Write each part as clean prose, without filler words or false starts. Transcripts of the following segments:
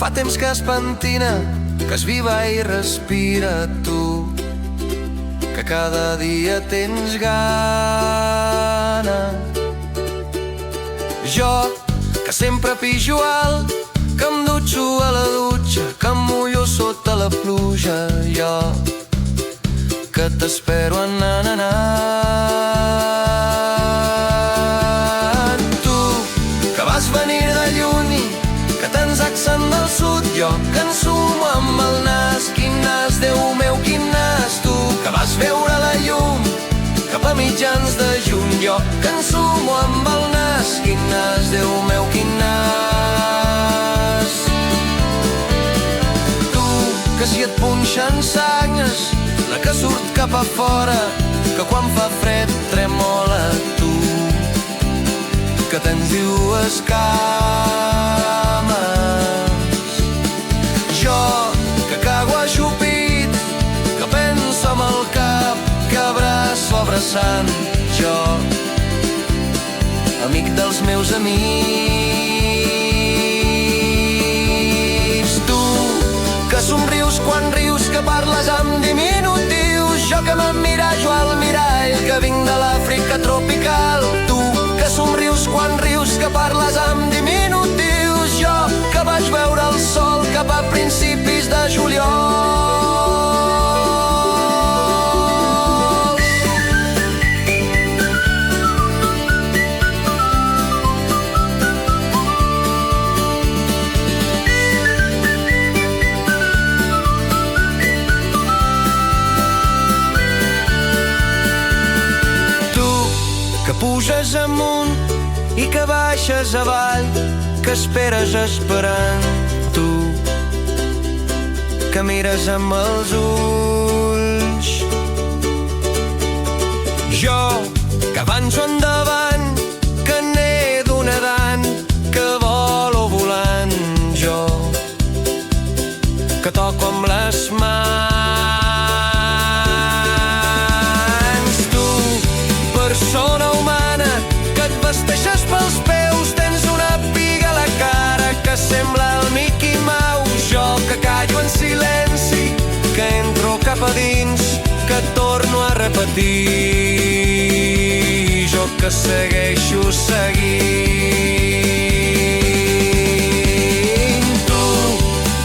fa temps que es pentina, que es viva i respira tu, que cada dia tens gana. Jo, que sempre pijo alt, que em dutxo a la dutxa, que em mullo sota la pluja. Jo, que t'espero anant. Tu, que vas venir de lluny, que tens accent del sud. Jo, que ensumo amb el nas, quin nas, Déu meu, quin nas. Tu, que vas veure la llum cap a mitjans de juny. Jo, que ensumo amb el nas, quin nas, Déu meu, quin nas. Tu, que si et punxen sagnes, la que surt cap a fora, que quan fa fred tremola. Tu, que tens dues cames. Jo, que cago ajupit, que penso amb el cap, que abraço abraçant. Jo, amic dels meus amics. Tu, que somrius quan rius, que parles amb diminutius. Jo, que m'emmirajo al mirall, que vinc de l'Àfrica tropical. Tu, que somrius quan rius, que parles amb diminutius. Jo, que vaig veure el sol cap a principis de juliol. Que puges amunt i que baixes avall, que esperes esperant. Tu, que mires amb els ulls. Jo, que avanço endavant, que nedo nedant, que volo volant. Jo, que toco amb les mans. Tu, persona humana, que et vesteixes pels peus, tens una piga a la cara que sembla el Mickey Mouse. Jo, que callo en silenci, que entro cap a dins, que torno a repetir. Jo, que segueixo seguint. Tu,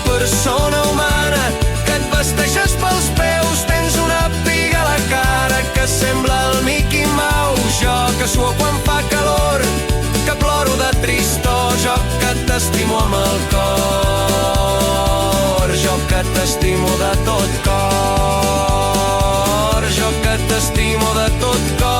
persona humana, que et vesteixes pels peus, tens una piga a la cara que sembla el Mickey Mouse. Jo, que suo quan fa calor, que ploro de tristor. Jo, que t'estimo amb el cor. Jo, que t'estimo de tot cor. Jo, que t'estimo de tot cor.